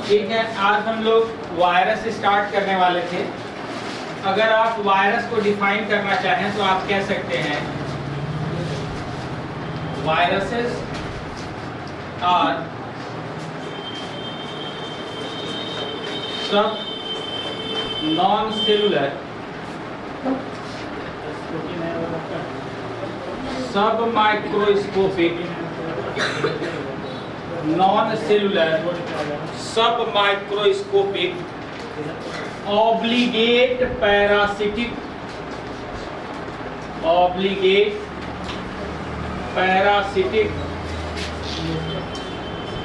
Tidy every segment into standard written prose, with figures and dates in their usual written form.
ठीक है, आज हम लोग वायरस स्टार्ट करने वाले थे। अगर आप वायरस को डिफाइन करना चाहें तो आप कह सकते हैं वायरसेस आर सब नॉन सेलुलर सब माइक्रोस्कोपिक नॉन सेलुलर सब microscopic obligate parasitic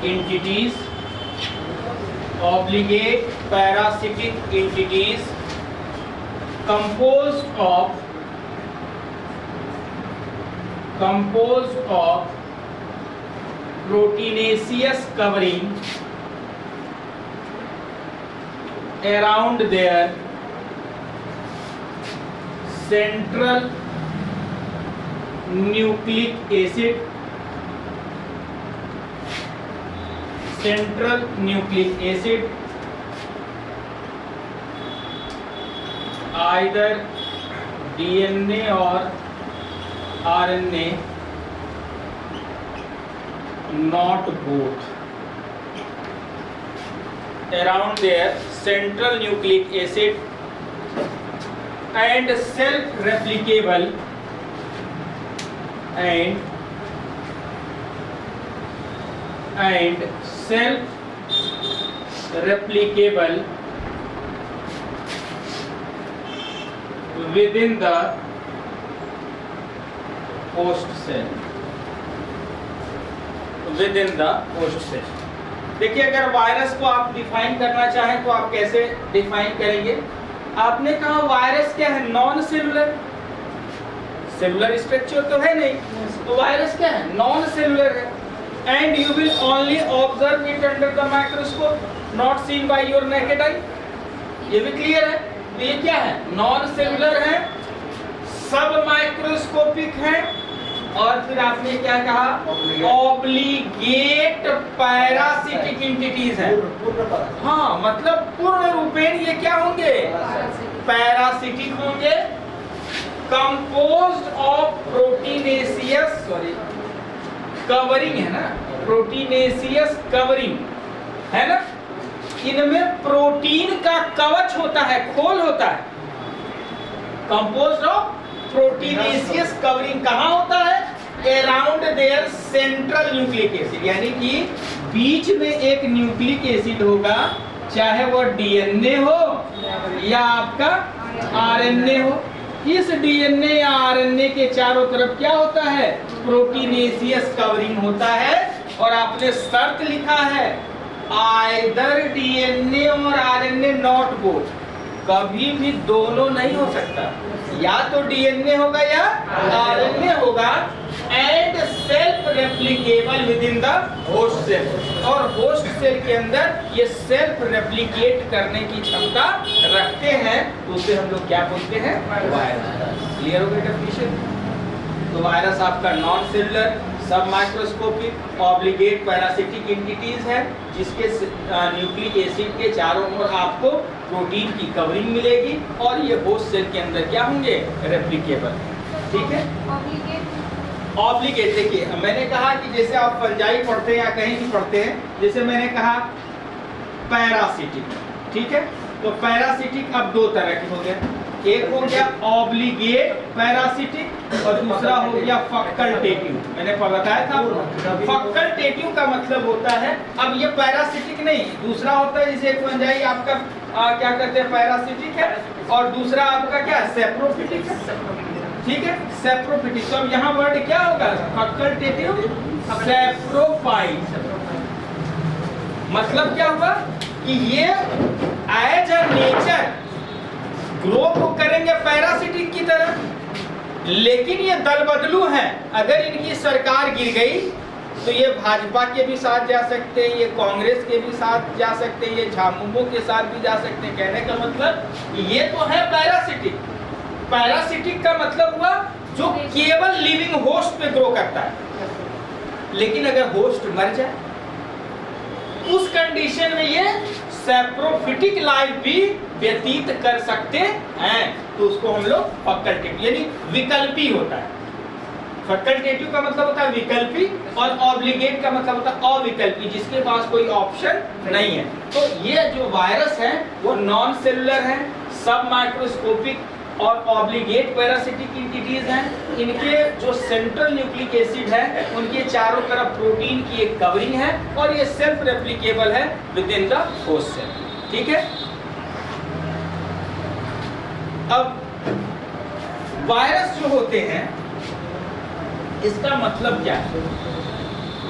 entities composed of proteinaceous covering around their central nucleic acid either DNA or RNA, not both, around their central nucleic acid and self-replicable within the host cell. देखिए, अगर virus को आप define करना चाहें तो आप कैसे define करेंगे? आपने कहा वायरस क्या है? नॉन सेलुलर, सेलुलर स्ट्रक्चर तो है नहीं, तो वायरस क्या है? नॉन सेलुलर है। And you will only observe it under the microscope, not seen by your naked eye. ये भी क्लियर है? तो ये क्या है? नॉन सेलुलर है, सब माइक्रोस्कोपिक है, और फिर आपने क्या कहा? ऑब्लिगेट पैरासिटिक एंटिटीज है। हाँ, मतलब पूर्ण रूपेण ये क्या होंगे? पैरासिटिक होंगे, कंपोज्ड ऑफ प्रोटीनेशियस कवरिंग है ना, प्रोटीनेशियस कवरिंग है ना, इनमें प्रोटीन का कवच होता है, खोल होता है। कंपोज्ड ऑफ प्रोटीनेशियस कवरिंग कहाँ होता है? Around their central nucleic acid, यानी कि बीच में एक न्यूक्लिक एसिड होगा, चाहे वो डीएनए हो या आपका आरएनए हो। इस डीएनए या आरएनए के चारों तरफ क्या होता है? प्रोटीनेशियस कवरिंग होता है। और आपने शर्त लिखा है आइदर डीएनए और आरएनए नॉट बोथ, कभी भी दोनों नहीं हो सकता, या तो डीएनए होगा या आरएनए होगा। And self replicable within the host cell, और होस्ट सेल के अंदर ये सेल्फ रेप्लिकेट करने की क्षमता रखते हैं, तो उसे हम लोग क्या बोलते हैं? वायरस। क्लियर हो गया डेफिनेशन? तो वायरस आपका नॉन सेलुलर सब माइक्रोस्कोपिक ऑब्लिगेट पैरासिटिक एंटिटीज है, जिसके न्यूक्लिक एसिड के चारों ओर आपको प्रोटीन की कवरिंग मिलेगी, और ये होस्ट सेल के अंदर क्या होंगे? रेप्लिकेबल। ठीक है? ऑब्लिगेट, देखिए मैंने कहा कि जैसे आप फंजाई पढ़ते हैं या कहीं भी पढ़ते हैं, जैसे मैंने कहा पैरासिटिक, ठीक है? तो पैरासिटिक अब दो तरह के हो गए, एक हो गया ऑब्लिगेट पैरासिटिक और दूसरा हो गया फैकल्टेटिव। मैंने बताया था फैकल्टेटिव का मतलब होता है, अब ये पैरासिटिक नहीं, दूसरा होता है, जैसे एक फंजाई आपका क्या कहते हैं? पैरासिटिक है, और दूसरा आपका क्या? सेप्रोफिटिक है। ठीक है, सेप्रोफिटिक। तो अब यहाँ वर्ड क्या होगा? Facultative saprophyte. मतलब क्या हुआ कि ये एज अ नेचर ग्रो को करेंगे पैरासिटिक की तरह, लेकिन ये दल बदलू हैं। अगर इनकी सरकार गिर गई तो ये भाजपा के भी साथ जा सकते हैं, ये कांग्रेस के भी साथ जा सकते हैं, ये झामुमो के साथ भी जा सकते हैं। कहने का मतलब ये तो है पैरासिटिक। पैरासिटिक का मतलब हुआ जो केवल लिविंग होस्ट पे ग्रो करता है। लेकिन अगर होस्ट मर जाए उस कंडीशन में ये सैप्रोफिटिक लाइफ भी व्यतीत कर सकते हैं, तो उसको हम लोग फैकल्टेटिव यानी विकल्पी होता है। फैकल्टेटिव का मतलब होता है विकल्पी और ऑब्लिगेट का मतलब होता है अविकल्पी, जिसके पास कोई ऑप्शन नहीं है। तो ये जो वायरस है वो नॉन सेलुलर है, सब माइक्रोस्कोपिक और ऑब्लिगेट पैरासिटिक एंटिटीज हैं। इनके जो सेंट्रल न्यूक्लिक एसिड है उनके चारों तरफ प्रोटीन की एक कवरिंग है और ये सेल्फ रेप्लिकेबल है within the host cell. ठीक है, अब वायरस जो होते हैं इसका मतलब क्या है?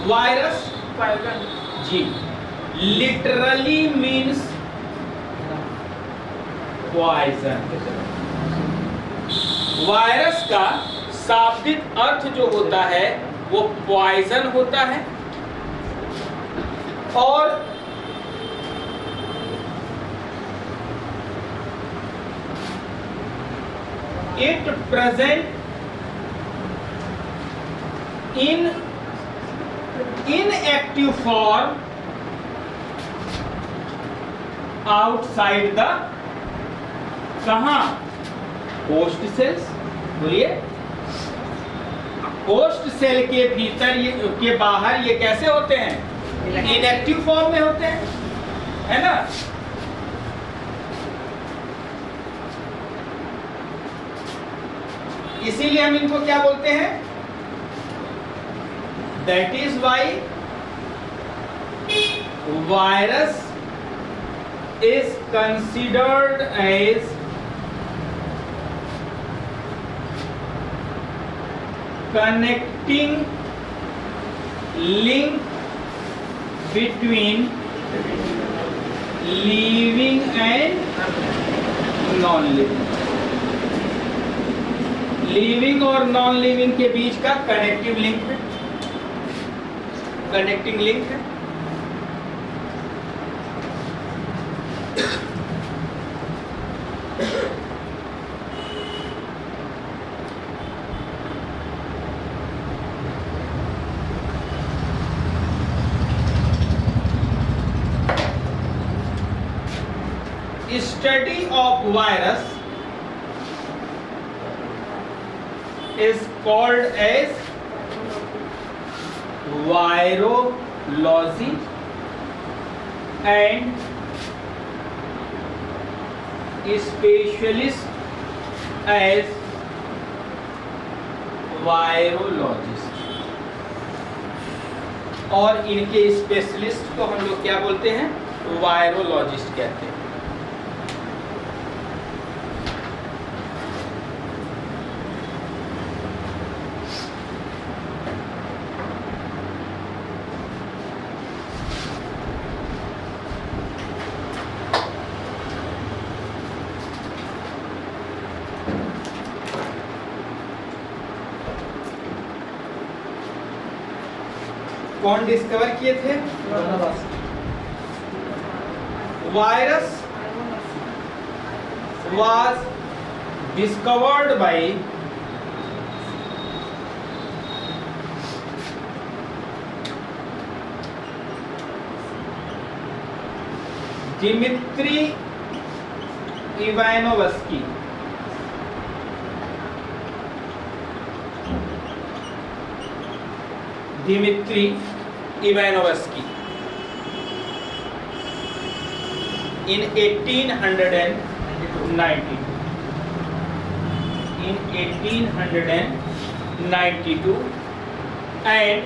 वायरस जी लिटरली मीन्स पॉइजन। वायरस का शाब्दिक अर्थ जो होता है वो पॉइजन होता है और it present in inactive form outside the कहां? Host cells. बोलिए, होस्ट सेल के भीतर ये के बाहर ये कैसे होते हैं? इनएक्टिव फॉर्म में होते हैं, है ना। इसीलिए हम इनको क्या बोलते हैं? That is why virus is considered as connecting link between living and non-living। Living और नॉन लिविंग के बीच का कनेक्टिव लिंक है, कनेक्टिंग लिंक है। Study of virus is called as virology and specialist as virologist। और इनके specialist को हम लोग क्या बोलते हैं? वायरोलॉजिस्ट कहते हैं। कौन डिस्कवर किए थे? Virus was discovered by Dmitry Ivanovsky। Dmitry Ivanovsky in 1892 and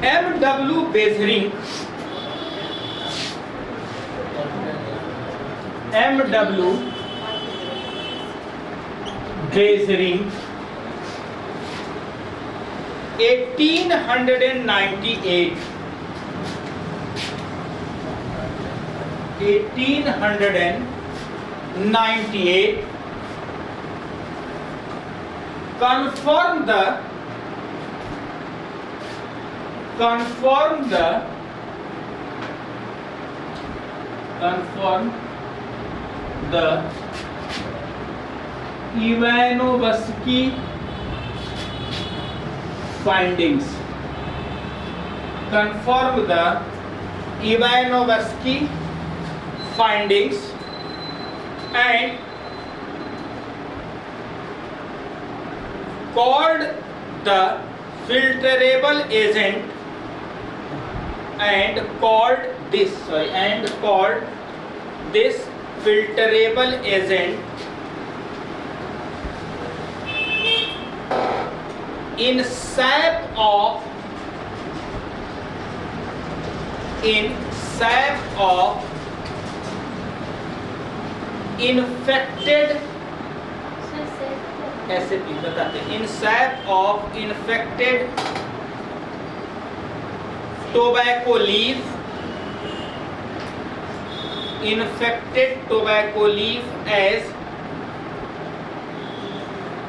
M.W. Bezering M.W. Bezering 1898 confirmed the confirm the Ivanovsky findings. Confirm the Ivanovsky findings and called the filterable agent and called this filterable agent in sap of infected, ऐसे भी बताते हैं, in sap of infected tobacco leaf,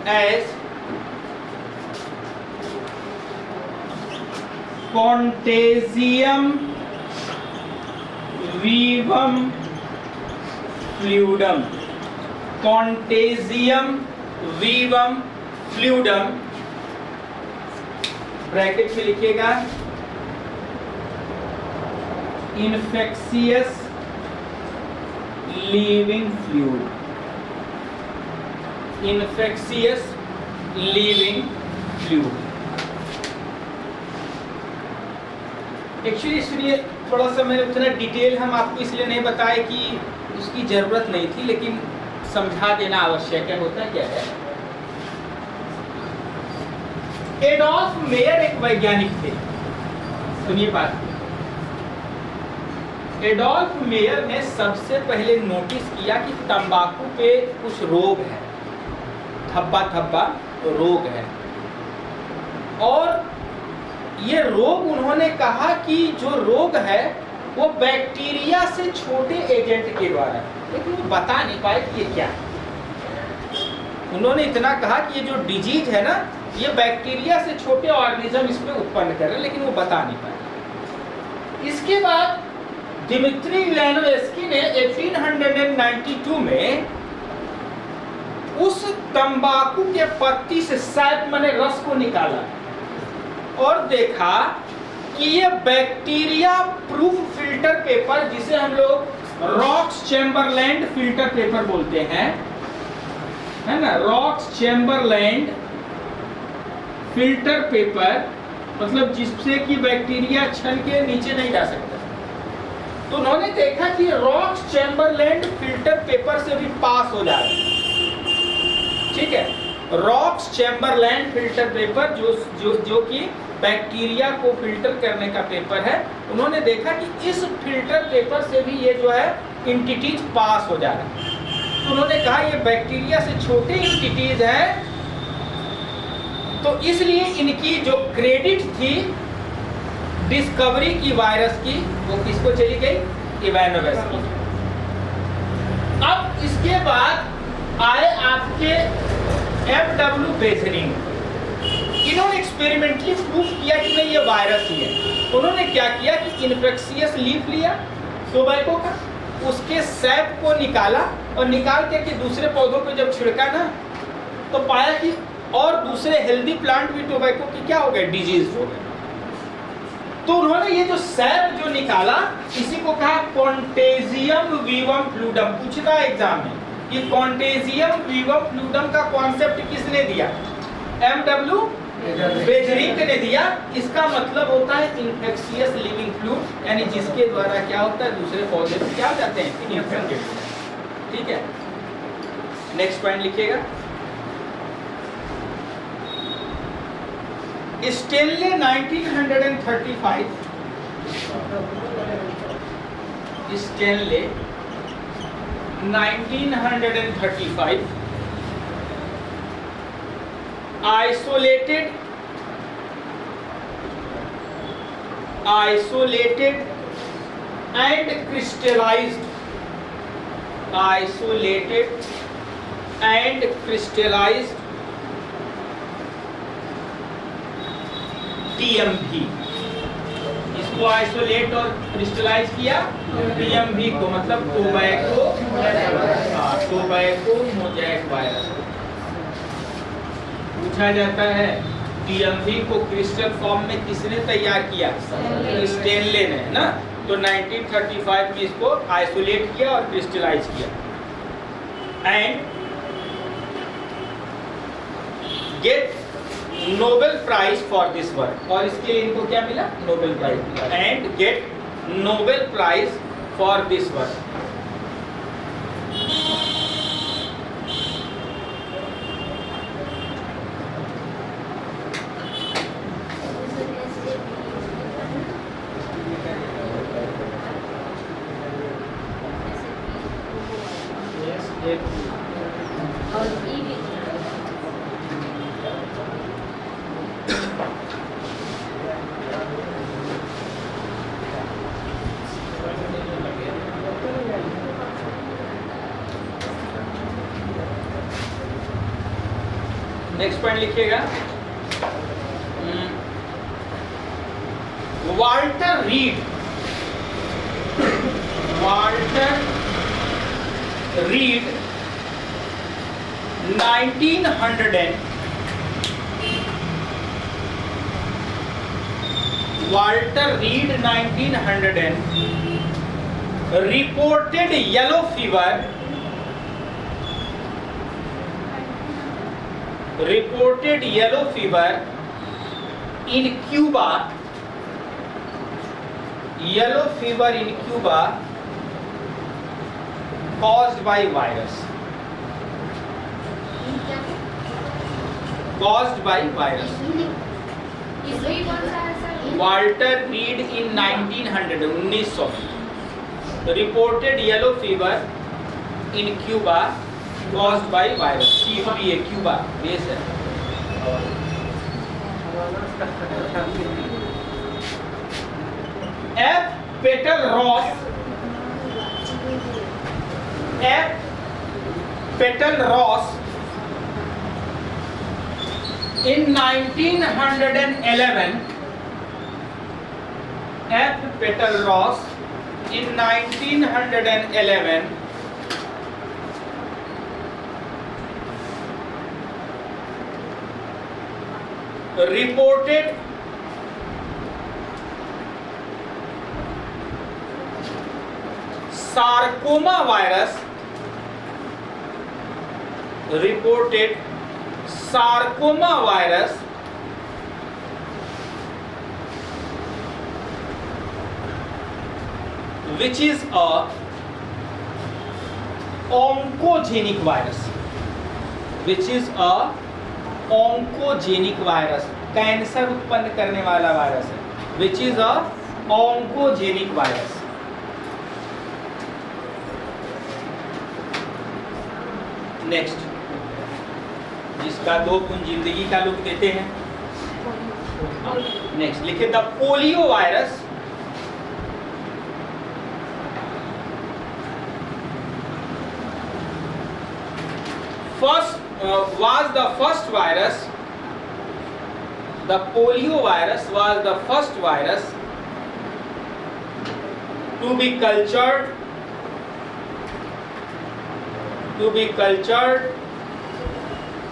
as Contagium vivum fluidum. Contagium vivum fluidum, bracket में लिखिएगा infectious living fluid. Infectious living fluid. Actually इसलिए थोड़ा सा मैंने उतना डिटेल हम आपको इसलिए नहीं बताया कि उसकी ज़रूरत नहीं थी, लेकिन समझा देना आवश्यक है। होता क्या है, एडोल्फ मेयर एक वैज्ञानिक थे। सुनिए बात, एडोल्फ मेयर ने सबसे पहले नोटिस किया कि तंबाकू पे कुछ रोग है, धब्बा धब्बा रोग है, और ये रोग उन्होंने कहा कि जो रोग है वो बैक्टीरिया से छोटे एजेंट के द्वारा, लेकिन वो बता नहीं पाए कि ये क्या है। उन्होंने इतना कहा कि ये जो डिजीज है ना, ये बैक्टीरिया से छोटे ऑर्गेनिज्म इसमें उत्पन्न कर रहे हैं, लेकिन वो बता नहीं पाए। इसके बाद दिमित्री इवानोव्स्की ने 1892 में उस तंबाकू के पत्ती से सैप माने रस को निकाला और देखा कि ये बैक्टीरिया प्रूफ फिल्टर पेपर, जिसे हम लोग रॉक्स चैम्बरलैंड फिल्टर पेपर बोलते हैं, है ना, रॉक्स चैम्बरलैंड फिल्टर पेपर, मतलब जिससे कि बैक्टीरिया छन के नीचे नहीं जा सकता। तो उन्होंने देखा कि रॉक्स चैम्बरलैंड फिल्टर पेपर से भी पास हो जा रहा है। ठीक है, रॉक्स चैम्बरलैंड फिल्टर पेपर जो कि बैक्टीरिया को फिल्टर करने का पेपर है, उन्होंने देखा कि इस फिल्टर पेपर से भी ये जो है एंटिटीज पास हो जा रहा है। तो उन्होंने कहा ये बैक्टीरिया से छोटे एंटिटीज है, तो इसलिए इनकी जो क्रेडिट थी डिस्कवरी की वायरस की, वो किसको चली गई? इवानोव्स्की। अब इसके बाद आए आपके FW बेजरिंग। इन्होंने एक्सपेरिमेंटली प्रूफ किया कि नहीं ये वायरस ही है। उन्होंने क्या किया कि इन्फेक्शियस लीफ लिया टोबैको का, उसके सैप को निकाला और निकाल के दूसरे पौधों पे जब छिड़का ना, तो पाया कि और दूसरे हेल्दी प्लांट भी टोबैको की क्या हो गए? डिजीज हो गए। तो उन्होंने ये जो सैप जो निकाला, इसी को कहा कॉन्टेजियम वीवम फ्लूइडम। पूछता है एग्जाम में, ये कॉन्टेजियम वीवम फ्लूइडम का कॉन्सेप्ट किसने दिया? MW बेजरिंग ने दिया। इसका मतलब होता है इन्फेक्शियस लिविंग फ्लूइड, यानी जिसके द्वारा क्या होता है दूसरे पौधे में क्या हो जाते हैं? इन्फेक्टेड। ठीक है, नेक्स्ट पॉइंट लिखिएगा। Stanley 1935, Stanley 1935 isolated and crystallized TMV, इसको इसको आइसोलेट और क्रिस्टलाइज किया टीएमवी को, मतलब टोबैको मोजैक वायरस। पूछा जाता है टीएमवी को क्रिस्टल फॉर्म में किसने तैयार किया? स्टेनले ने, है ना। तो 1935 में इसको आइसोलेट किया और क्रिस्टलाइज किया and get Nobel prize for this work. और इसके लिए इनको क्या मिला? Nobel prize. And get Nobel prize for this work. Next point लिखिएगा, Walter Reed 1900 reported yellow fever in Cuba, caused by virus. Walter Reed in 1900 reported yellow fever in Cuba caused by virus. CUBA Cuba देश है। F. Peter Ross in 1911 reported sarcoma virus which is a oncogenic virus, cancer उत्पन्न करने वाला virus है, which is a oncogenic virus. Next, जिसका 2 गुण जिंदगी का लुक देते हैं। नेक्स्ट लिखे, the polio virus was the first virus. The polio virus was the first virus to be cultured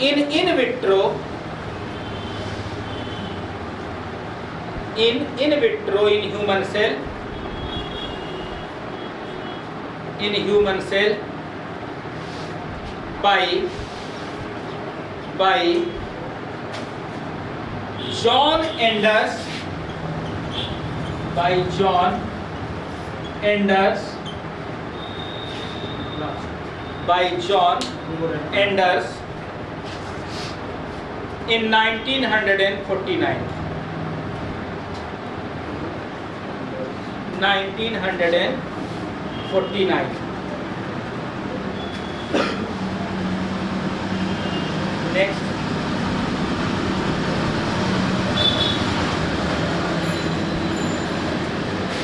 in vitro in human cell by John Enders in 1949. Next,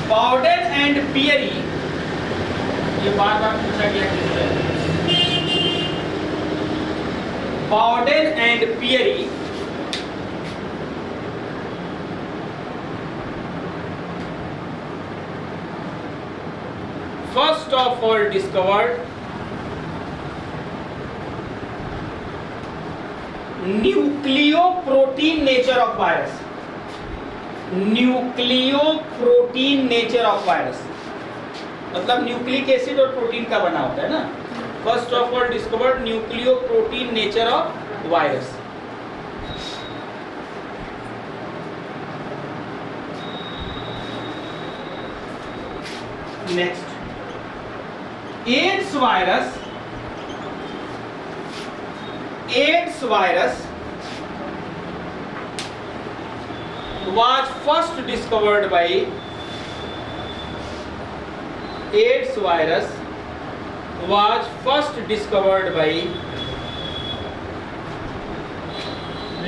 Bowden and Peary, ये बार पूछा गया है। Bowden and Peary of all discovered nucleoprotein nature of virus. Nucleoprotein nature of virus मतलब nucleic acid और protein का बना होता है ना। First of all discovered nucleoprotein nature of virus. Next, AIDS virus. AIDS virus was first discovered by AIDS virus was first discovered by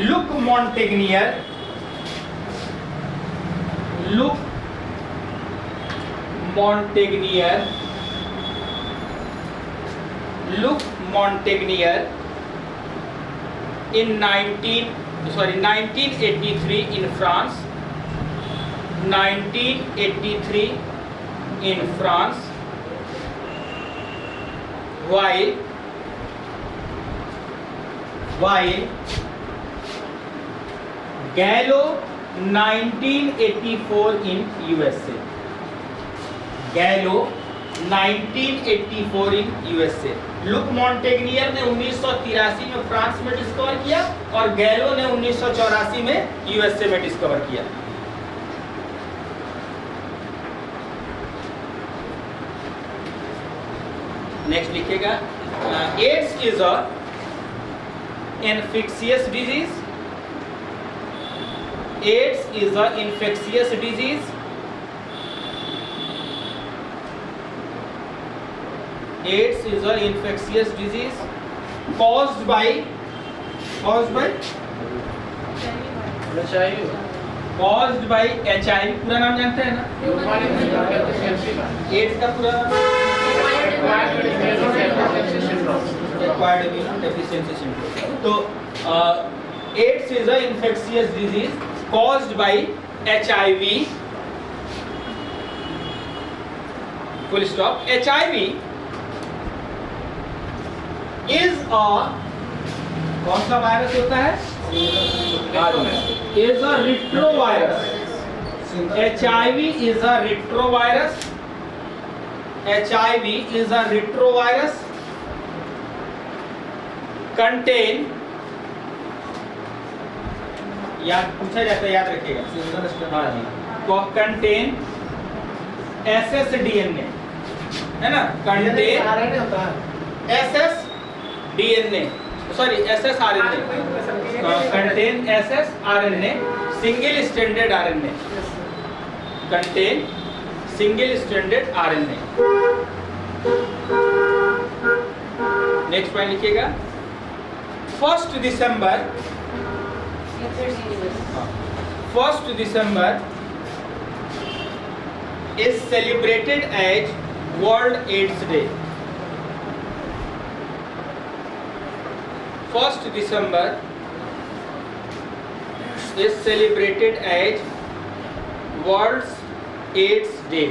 Luc Montagnier in 1983 in France. 1983 in France, while Gallo 1984 in USA. Gallo 1984 in USA. Look मॉन्टेग्नियर ने 1983 में France में discover किया और गैलो ने 1984 में USA में discover किया। नेक्स्ट लिखिएगा, AIDS is a infectious disease. AIDS is a infectious disease AIDS is an infectious disease caused by HIV। पूरा नाम जानते हैं ना एड्स का पूरा नाम? Acquired immune deficiency syndrome। तो AIDS is an infectious disease caused by HIV, full stop। HIV is a कौन सा वायरस होता है? is a retrovirus। HIV is a retrovirus। HIV is a retrovirus contain, याद पूछा जाता है, याद रखिएगा, तो contain ssDNA है ना, contain ssDNA, sorry ssRNA, contain ssRNA, single stranded RNA, contain single stranded RNA। Next point लिखिएगा, 1 दिसंबर is celebrated as World AIDS Day। 1 December is celebrated as World AIDS Day।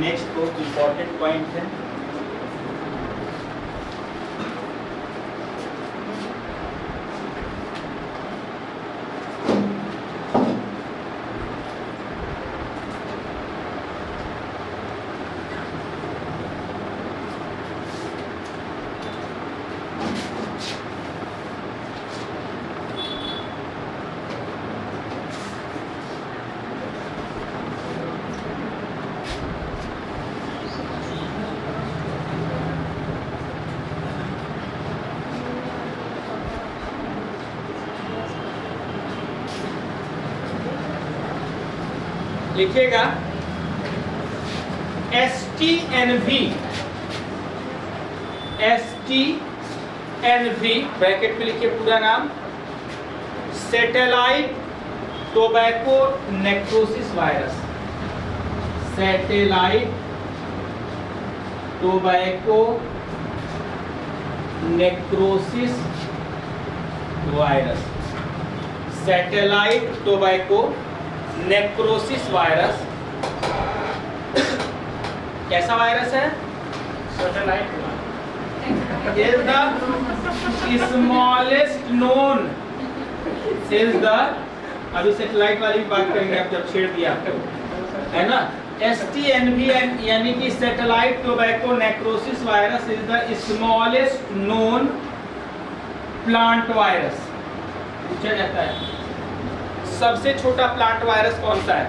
Next बहुत important point है, लिखिएगा STNV bracket में लिखिए पूरा नाम, satellite tobacco necrosis virus. Satellite tobacco necrosis virus, satellite tobacco necrosis virus. कैसा virus है? Satellite is the smallest known is the, अभी सैटेलाइट वाली बात करेंगे, आप जब छेड़ दिया है ना। STNV यानी कि satellite tobacco necrosis virus is the smallest known plant virus. पूछा जाता है सबसे छोटा प्लांट वायरस कौन सा है?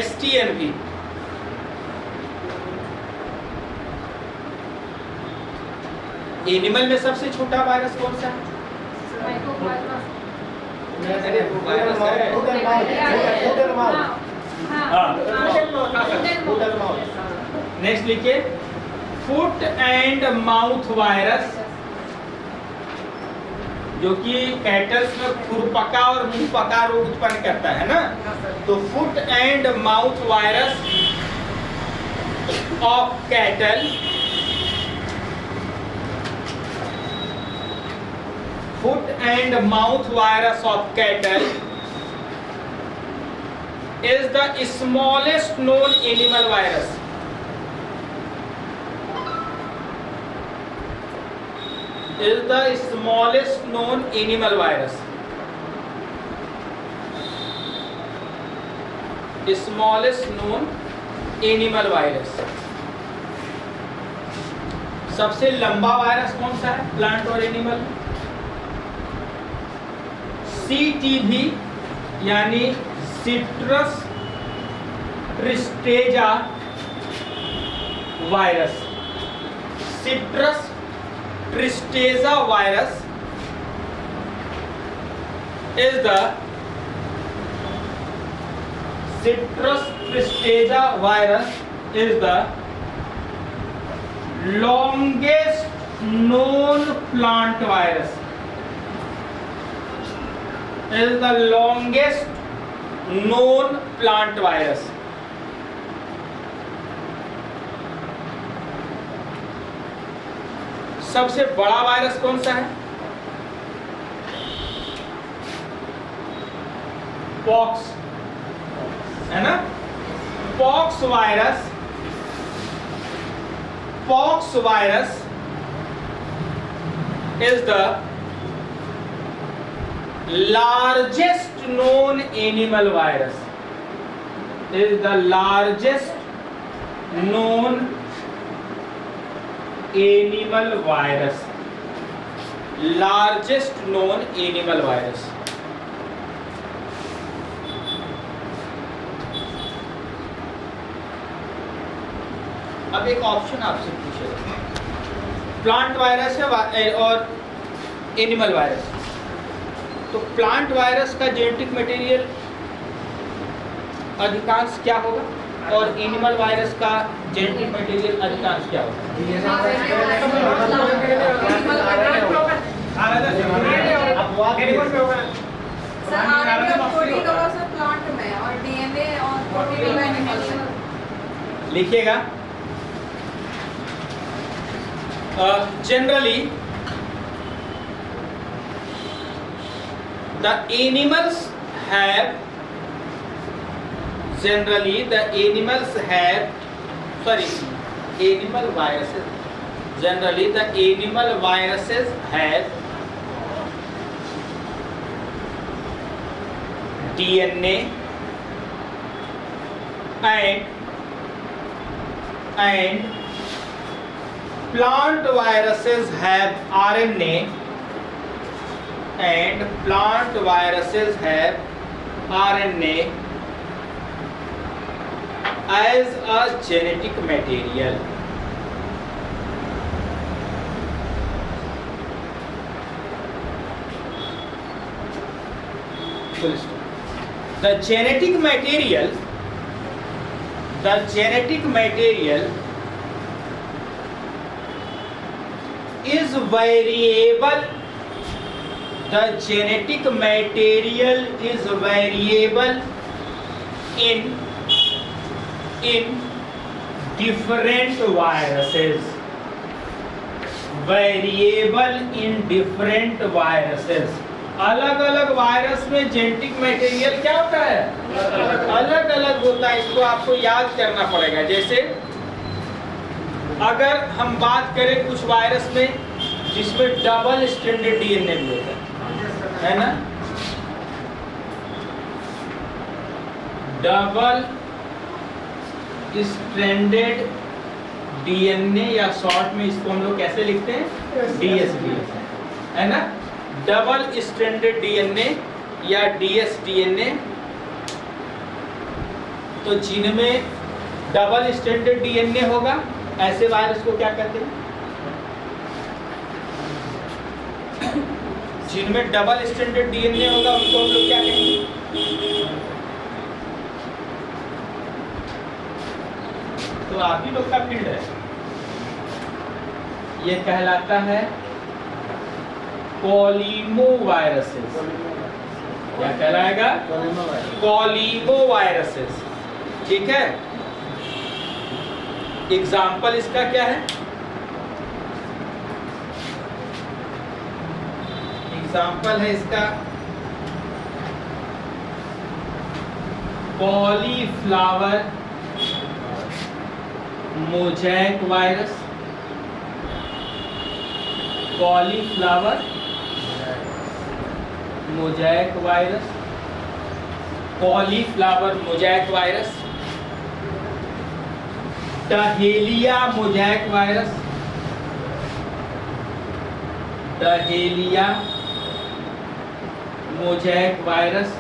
STNV। एनिमल में सबसे छोटा वायरस कौन सा है? नेक्स्ट लिखिए फुट एंड माउथ वायरस, जो कि कैटल्स में खुरपका और मुंहपका रोग उत्पन्न करता है ना। तो foot and mouth virus of cattle, foot and mouth virus of cattle is the smallest known animal virus. Is the smallest known animal virus. Smallest known animal virus. सबसे लंबा वायरस कौन सा है प्लांट और एनिमल? CTV यानी citrus tristeza virus. Citrus tristeza virus is the citrus tristeza virus is the longest known plant virus. is the longest known plant virus. सबसे बड़ा virus कौन सा है? पॉक्स है ना। Pox virus, pox virus is the largest known animal virus. Is the largest known animal virus. Largest known animal virus. अब एक option आपसे पूछेगा, प्लांट वायरस है और एनिमल वायरस। तो प्लांट वायरस का जेनेटिक मटेरियल अधिकांश क्या होगा और एनिमल वायरस का जेनेटिक मटेरियल अधिकांश क्या होगा? लिखिएगा generally the animals have animal viruses, generally the animal viruses have DNA and plant viruses have RNA and plant viruses have RNA as a genetic material. The genetic material is variable. The genetic material is variable in different viruses, variable in different viruses. अलग अलग virus में genetic material क्या होता है, अलग अलग होता है। इसको आपको याद करना पड़ेगा। जैसे अगर हम बात करें कुछ वायरस में जिसमें डबल स्ट्रैंडेड डीएनए भी होता है ना, डबल स्ट्रैंडेड डीएनए, या शॉर्ट में इसको हम लोग कैसे लिखते हैं, डीएसडीएन, है ना। डबल स्ट्रैंडेड डीएनए या डीएसडीएनए, तो जिनमें डबल स्ट्रैंडेड डीएनए होगा ऐसे वायरस को क्या कहते हैं, जिनमें डबल स्ट्रैंडेड डीएनए होगा उनको हम लोग क्या कहेंगे, तो आप ही लोग का फील्ड है। ये कहलाता है कॉलीमोवायरसेस। क्या कहलाएगा, कॉलीमोवायरसेस। ठीक है, एग्जाम्पल इसका क्या है, एग्जाम्पल है इसका cauliflower mosaic virus, cauliflower mosaic virus, cauliflower mosaic virus, dahlia mosaic virus, dahlia mosaic virus,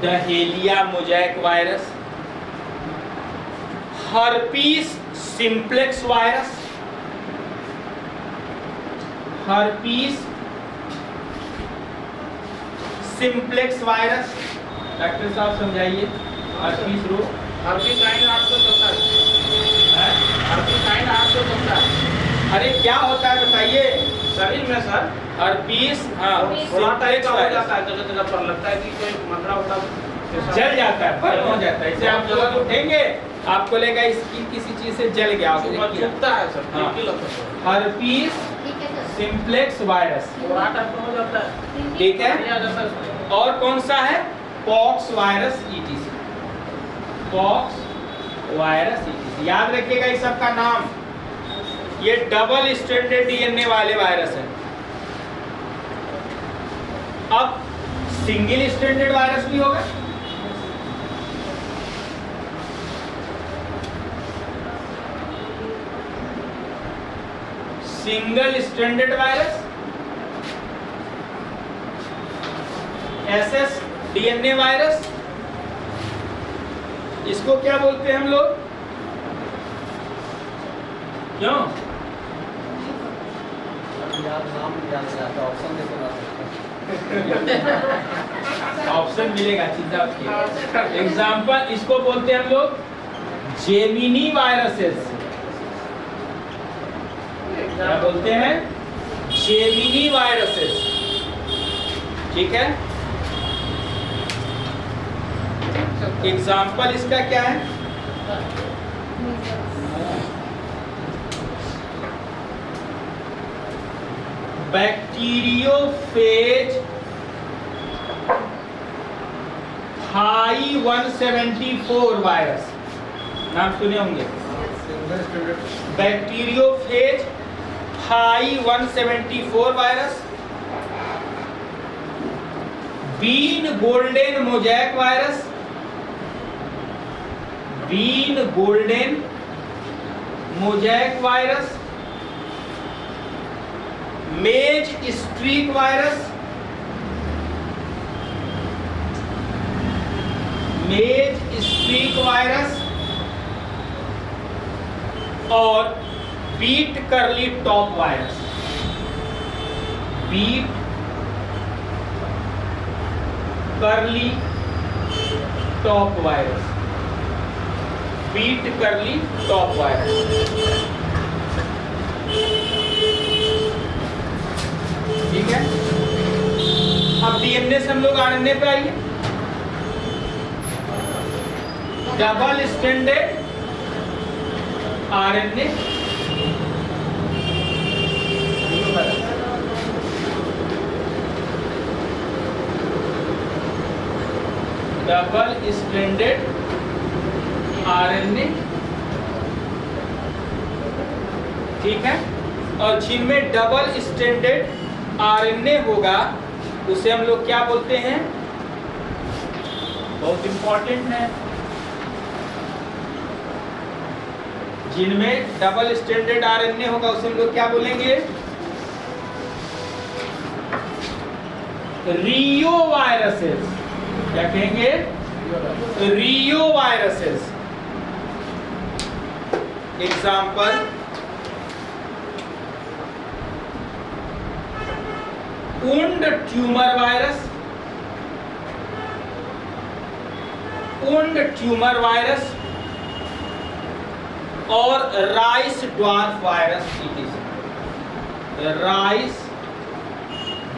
dahlia mosaic virus, herpes simplex virus, herpes simplex virus. Doctor साहब समझाइए, हर्पीस रोग, हर्पीस काइंड 817 है, हर्पीस काइंड 817। अरे क्या होता है बताइए, शरीर में सर हर्पीस, हाँ, थोड़ा टाइप का हो वायरस। जाता है, जगह जगह पर लगता है कि कोई मतला होता है, जल जाता है, बर्न हो जाता है। इसे आप जगह उठेंगे आपको लगेगा इसकी किसी चीज से जल गया, चुभता है सर, हाँ। टिकी लगता है। हर्पीस सिंप्लेक्स वायरस, थोड़ा टाइप का हो जाता है, ठीक है। बढ़िया जाता है उसमें। और कौन सा है, pox virus etc, pox virus etc. याद रखिएगा इस सब का नाम, ये डबल स्ट्रैंडेड डीएनए वाले वायरस है। अब सिंगल स्ट्रैंडेड वायरस भी होगा, single stranded virus, SS DNA virus, इसको क्या बोलते हैं हम लोग, क्यों ऑप्शन मिलेगा, चिंता मत कीजिए। एग्जाम्पल इसको बोलते हैं हम लोग जेमिनी वायरसेस, क्या बोलते हैं, जेमिनी वायरसेस। ठीक है, एग्जाम्पल इसका क्या है, बैक्टीरियोफेज हाई 174 वायरस, नाम सुने होंगे, बैक्टीरियोफेज हाई 174 virus, bean golden mosaic virus, bean golden mosaic virus, maize streak virus, maize streak virus, और beet curly top virus, beet curly top virus, beet curly top virus. ठीक है, अब डीएनए से हम लोग आरएनए पे आइए। Double standard RNA double standard RNA, ठीक है। और जिनमें डबल स्टैंडर्ड आरएनए होगा उसे हम लोग क्या बोलते हैं, बहुत इंपॉर्टेंट है, जिनमें डबल स्टैंडर्ड आरएनए होगा उसे हम लोग क्या बोलेंगे, रियो वायरसेस। क्या कहेंगे, reo viruses. Example, wound tumour virus, wound tumour virus और rice dwarf virus, rice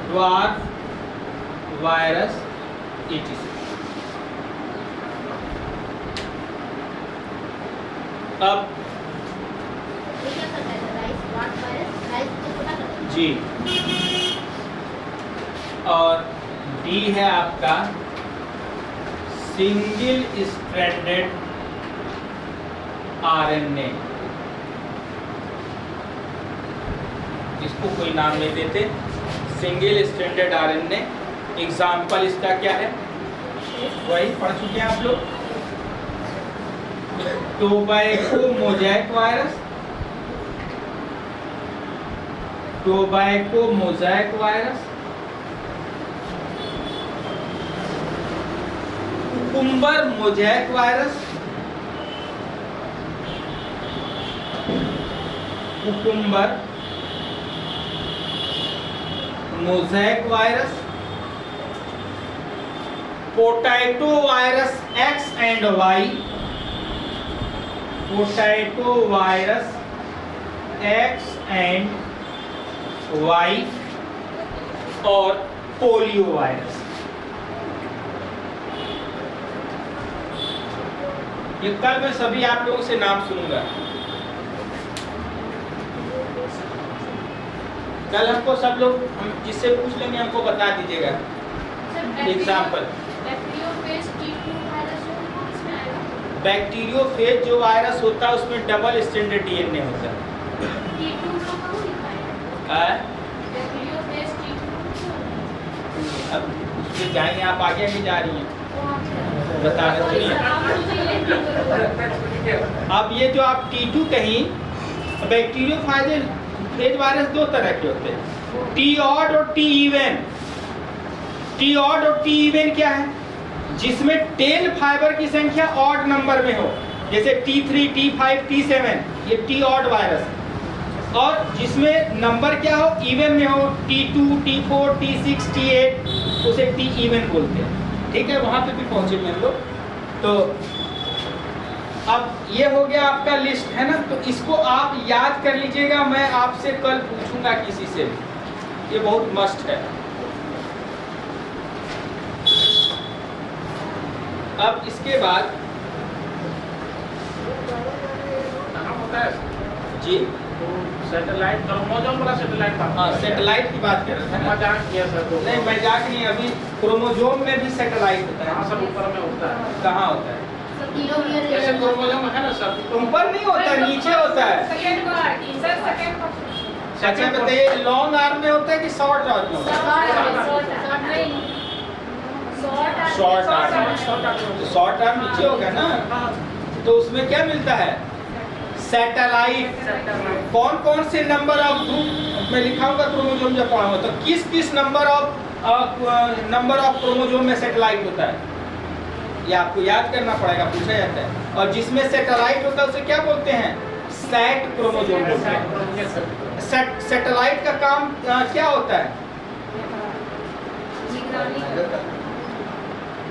dwarf virus etc. अब जी, और डी है आपका सिंगल स्ट्रैंडेड आरएनए। इसको कोई नाम नहीं देते, सिंगल स्ट्रैंडेड आरएनए। एग्जाम्पल इसका क्या है, वही पढ़ चुके हैं आप लोग, tobacco mosaic virus, tobacco mosaic virus, cucumber mosaic virus, cucumber mosaic virus, potato virus X and Y, potato virus X and Y, और पोलियो वायरस। ये कल मैं सभी आप लोगों से नाम सुनूंगा। कल हमको सब लोग, हम जिससे पूछ लेंगे हमको बता दीजिएगा एग्जाम्पल। बैक्टीरियोफेज जो वायरस होता है उसमें डबल स्टैंडर्ड डीएनए होता है। अब उसमें जाएंगे, आप आगे आगे जा रही हैं, बता रहे सुनिए। अब ये जो आप T2 कहीं, बैक्टीरियोफेज वायरस दो तरह के होते हैं, टी ऑड और टी इवन। टी ऑड और टी इवन क्या है, जिसमें टेल फाइबर की संख्या ऑड नंबर में हो, जैसे T3, T5, T7, ये टी ऑड वायरस। और जिसमें नंबर क्या हो, इवन में हो, T2, T4, T6, T8, उसे टी इवन बोलते हैं। ठीक है, वहां पे भी पहुंचेंगे हम लोग। तो अब ये हो गया आपका लिस्ट, है ना। तो इसको आप याद कर लीजिएगा, मैं आपसे कल पूछूंगा किसी से, ये बहुत मस्ट है। अब इसके बाद होता है जी, सैटेलाइट, क्रोमोसोम वाला सैटेलाइट था। हाँ, सैटेलाइट की बात कर रहे थे। मजाक किया सर तो। नहीं, मजाक नहीं, अभी क्रोमोसोम में भी सैटेलाइट होता है। हाँ सर, ऊपर में होता है। कहाँ होता है? जैसे क्रोमोसोम है ना सर, ऊपर नहीं होता है, नीचे होता है। अच्छा बताइए, लॉन्ग आर्म में होता है कि शॉर्ट आर्म में होता है? Short arm. शॉर्ट आर्म नीचे होगा ना, तो उसमें क्या मिलता है, सैटेलाइट। कौन कौन से नंबर ऑफ ग्रुप में लिखा होगा क्रोमोसोम जब पढ़ा हो, तो किस किस नंबर ऑफ क्रोमोसोम में सैटेलाइट होता है, ये आपको याद करना पड़ेगा, पूछा जाता है। और जिसमें सैटेलाइट होता है उसे क्या बोलते हैं, सैट क्रोमोसोम बोलते हैं। सैटेलाइट का काम क्या होता है,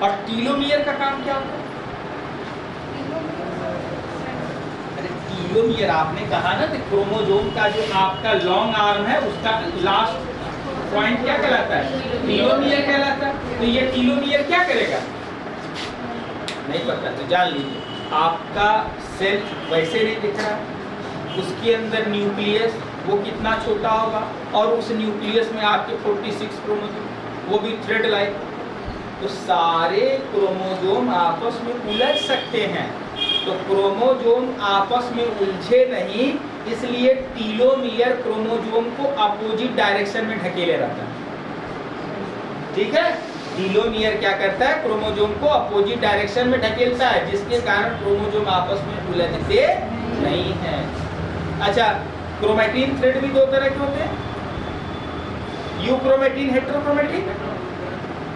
और टीलोमियर का काम क्या होता है? अरे टीलोमियर आपने कहा ना, तो क्रोमोसोम का जो आपका लॉन्ग आर्म है उसका लास्ट पॉइंट क्या कहलाता है, टीलोमियर कहलाता है। तो ये टीलोमियर क्या करेगा, नहीं पता, तो जान लीजिए। आपका सेल वैसे नहीं दिख रहा, उसके अंदर न्यूक्लियस वो कितना छोटा होगा, और उस न्यूक्लियस में आपके 46 क्रोमोसोम, वो भी थ्रेड लाइक। तो सारे क्रोमोसोम आपस में उलझ सकते हैं, तो क्रोमोसोम आपस में उलझे नहीं, इसलिए टीलोमियर क्रोमोसोम को अपोजिट डायरेक्शन में ढकेले रहता है। ठीक है, टीलोमियर क्या करता है, क्रोमोसोम को अपोजिट डायरेक्शन में ढकेलता है, जिसके कारण क्रोमोसोम आपस में उलझते नहीं हैं। अच्छा, क्रोमैटिन थ्रेड भी दो तरह के होते हैं, यूक्रोमैटिन, हेट्रोक्रोमैटिन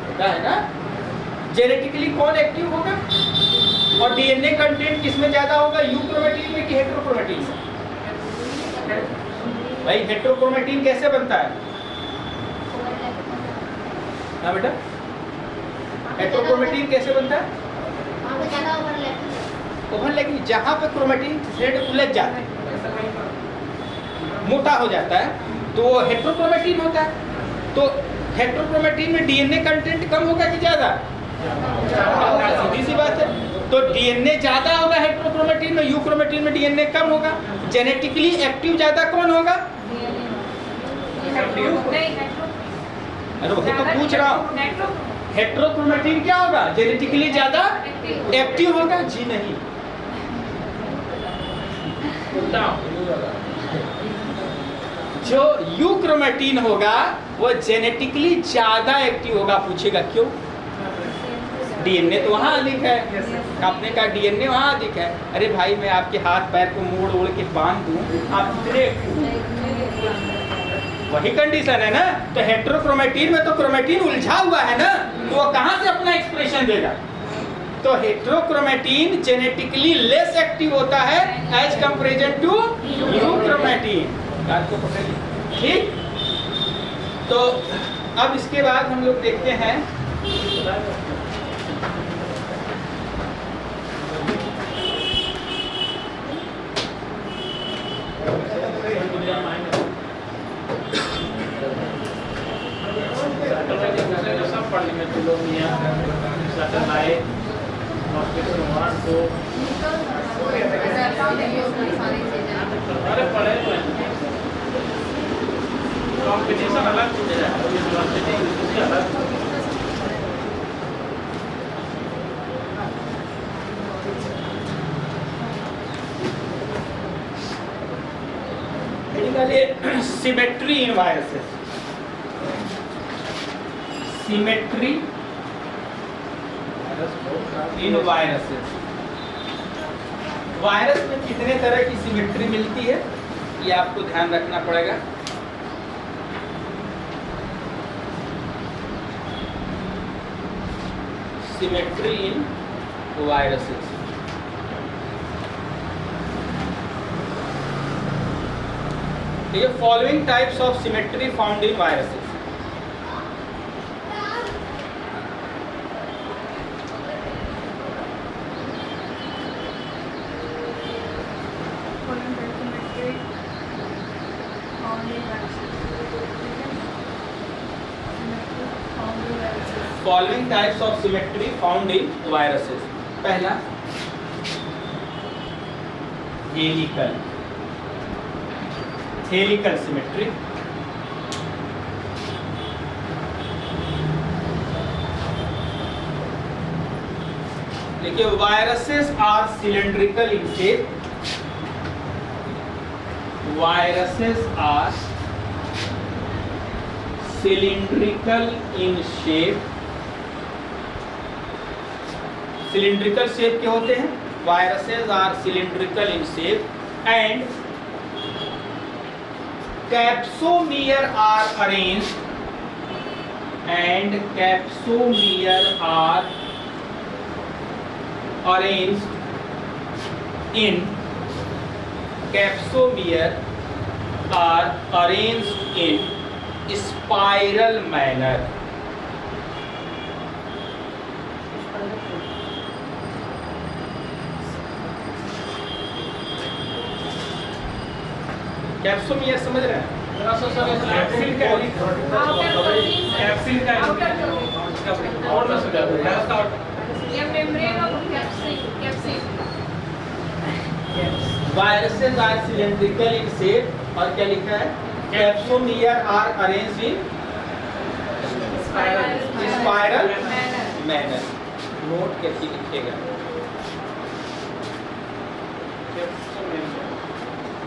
होता है ना। जेनेटिकली कौन एक्टिव होगा और डीएनए कंटेंट किसमें ज्यादा होगा, यूक्रोमैटिन में कि हेट्रोक्रोमैटिन में? भाई हेट्रोक्रोमैटिन कैसे बनता है? हाँ बेटा, हेट्रोक्रोमैटिन कैसे बनता है? ओवरलैपिंग, जहां पे क्रोमैटिन थ्रेड उलझ जाते हैं, मोटा हो जाता है, तो वो हेट्रोक्रोमैटिन होता है। तो हेट्रोक्रोमैटिन में डीएनए कंटेंट कम होगा कि ज्यादा? सीधी सी बात है। तो डीएनए ज्यादा होगा हेट्रोक्रोमैटिन में, यूक्रोमैटिन में डीएनए कम होगा। जेनेटिकली एक्टिव ज्यादा कौन होगा? अरे वो तो पूछ रहा हूँ, हेट्रोक्रोमैटिन क्या होगा, जेनेटिकली ज्यादा एक्टिव होगा? जी नहीं, जो यूक्रोमैटिन होगा वो जेनेटिकली ज्यादा एक्टिव होगा। पूछेगा क्यों? डीएनए तो वहाँ अधिक है, आपने कहा डीएनए वहाँ अधिक है। अरे भाई, मैं आपके हाथ पैर को मोड़ ओड़ के बांध दूं, आप कितने एक्टिव हो? वही कंडीशन है ना। तो हेट्रोक्रोमैटिन में तो क्रोमैटिन उलझा हुआ है ना, तो वो कहाँ से अपना एक्सप्रेशन देगा? तो हेट्रोक्रोमैटिन जेनेटिकली लेस एक्टिव होता है एज कंपेरिजन टू यूक्रोमैटिन। बात को पकड़िए, ठीक। तो अब इसके बाद हम लोग देखते हैं सब पढ़ लेंगे, टीलोमियर, सैटेलाइट, अरे पढ़े तो हैं। कॉम्पिटिशन अलग चीज है, यूनिवर्सिटी अलग। Symmetry in viruses. Symmetry in viruses. Virus में कितने तरह की सिमेट्री मिलती है, ये आपको ध्यान रखना पड़ेगा। Symmetry in viruses. ये following types of symmetry found in viruses. Following types of symmetry found in viruses. पहला, हेलिकल सिमेट्री। देखिए, viruses are cylindrical in shape. Viruses are cylindrical in shape. Cylindrical shape के होते हैं, viruses are cylindrical in shape and capsomere are arranged in capsomere are arranged in spiral manner. Capsomere समझ रहे हैं? कैप्सिल का कैप्सिल का और में से या membrane of capsid viruses are cylindrical in shape और क्या लिखा है capsomere are arranged in spiral manner. Note कैसे लिखेगा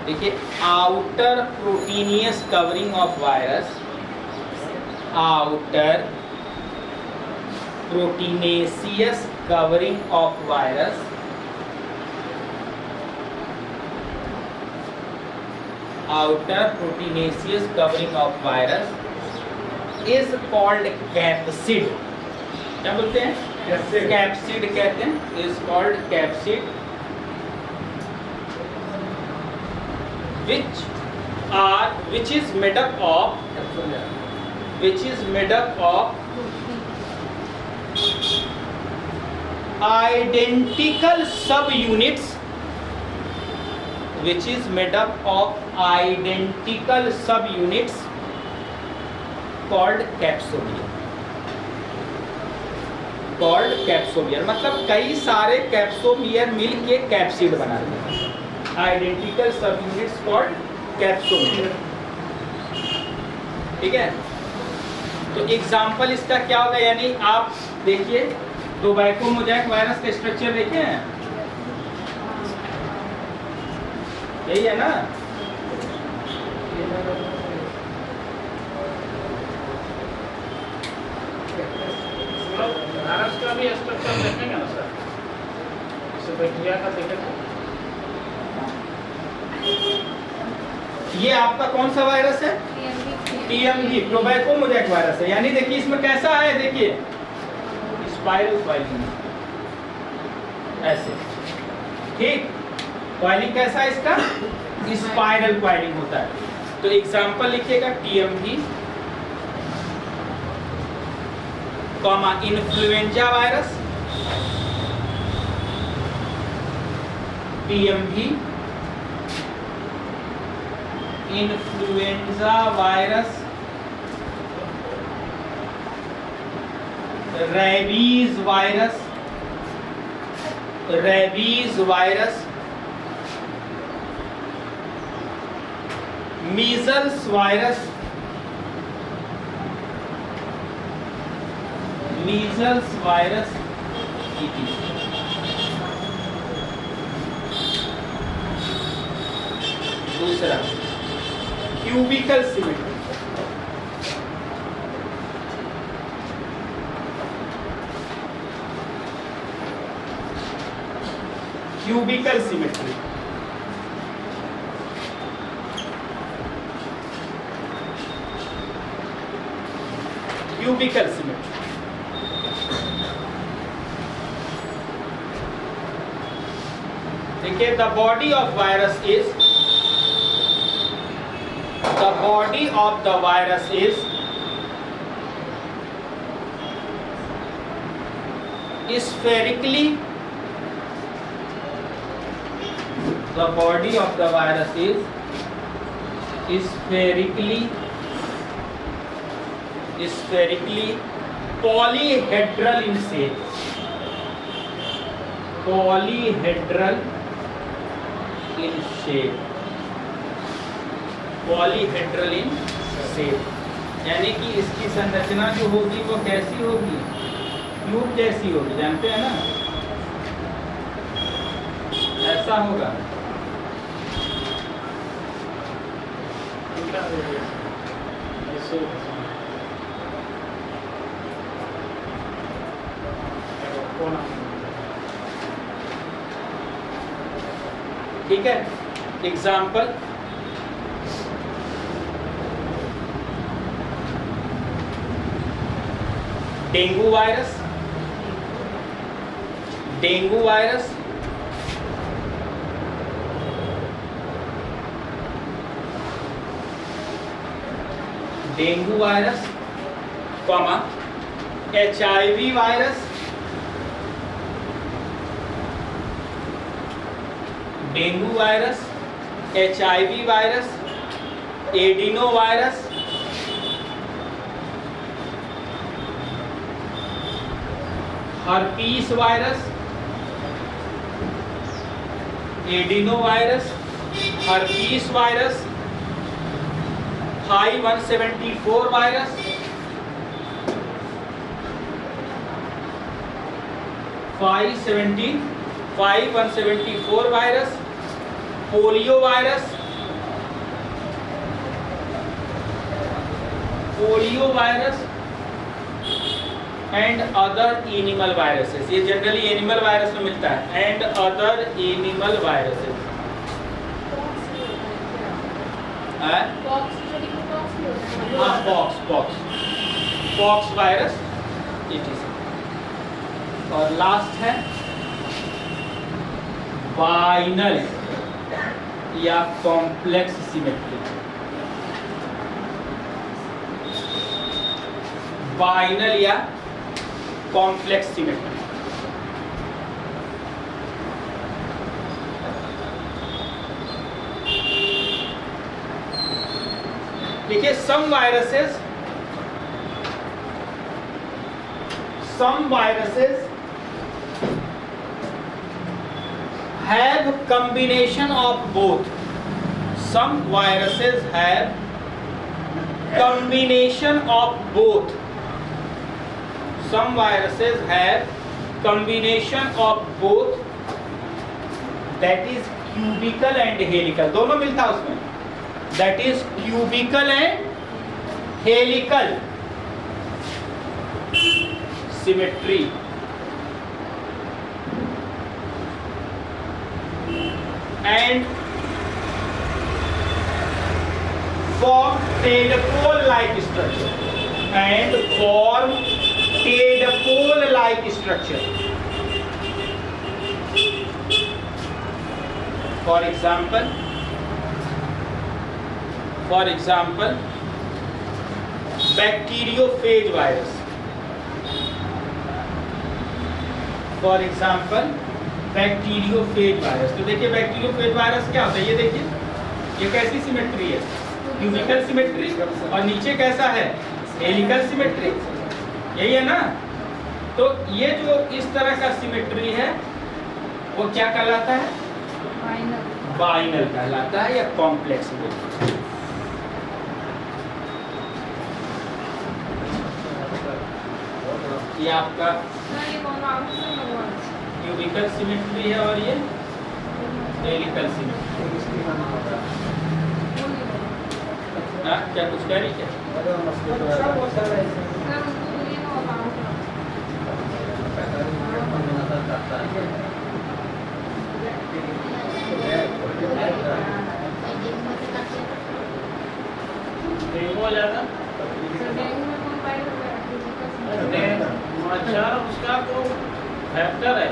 देखिए outer proteinaceous covering of virus, outer proteinaceous covering of virus outer proteinaceous covering of virus is called capsid। क्या बोलते हैं कैप्सिड कहते हैं, is called capsid which is made up of identical subunits, which is made up of identical subunits called capsomier। called capsomier मतलब कई सारे capsomere मिल के capsid बनाते हैं। Identical subunits called capsomere. ठीक है, तो एग्जाम्पल इसका क्या होगा, यानी आप देखिए टोबैको मोज़ेक वायरस का स्ट्रक्चर देखे हैं, यही है ना। भारत का भी स्ट्रक्चर देखेंगे ना सर, जैसे बैक्टीरिया का देखेंगे। ये आपका कौन सा वायरस है टीएमवी टोबैको मोज़ेक वायरस है। यानी देखिए इसमें कैसा है, देखिए स्पाइरल कॉइलिंग ऐसे, ठीक कॉइलिंग कैसा है इसका स्पाइरल कॉइलिंग होता है। तो एग्जांपल लिखिएगा TMV comma influenza virus, TMV influenza virus, rabies virus, rabies virus, measles virus, measles virus, दूसरा cubical symmetry, cubical symmetry, cubical symmetry. देखिए the body of virus is, the body of the virus is spherically, the body of the virus is spherically polyhedral in shape, polyhedral in shape, polyhedral in shape, यानी कि इसकी संरचना जो होगी वो कैसी होगी, ट्यूब जैसी होगी, जानते हैं ना, ऐसा होगा। ठीक है, example dengue virus, dengue virus, dengue virus comma HIV virus, dengue virus, HIV virus, adeno virus, herpes virus, adeno virus, herpes virus, high 174 virus, five 174 virus, polio virus, and other animal viruses. ये generally animal virus में मिलता है। And other animal viruses. हाँ, pox virus it is. और last है बाइनल या complex symmetry. बाइनल या complex symmetry. देखिए, some viruses have combination of both. Some viruses have combination of both. Some viruses have combination of both, that is cubical and helical. दोनों मिलता है उसमें। That is cubical and helical symmetry. And form tadpole-like structure. For example, bacteriophage virus. तो देखिए bacteriophage virus क्या होता है, ये देखिए, ये कैसी सिमेट्री है, क्यूबिकल सिमेट्री, और नीचे कैसा है, हेलिकल सिमेट्री, यही है ना। तो ये जो इस तरह का सिमेट्री है वो क्या कहलाता है, बाइनल कहलाता है या कॉम्प्लेक्स सिमेट्री। ये आपका क्यूबिकल सिमेट्री है और ये हेलिकल सिमेट्री। हाँ, क्या कुछ कह रही क्या? डेंगू हो जाएगा। अच्छा, उसका तो फैक्टर है।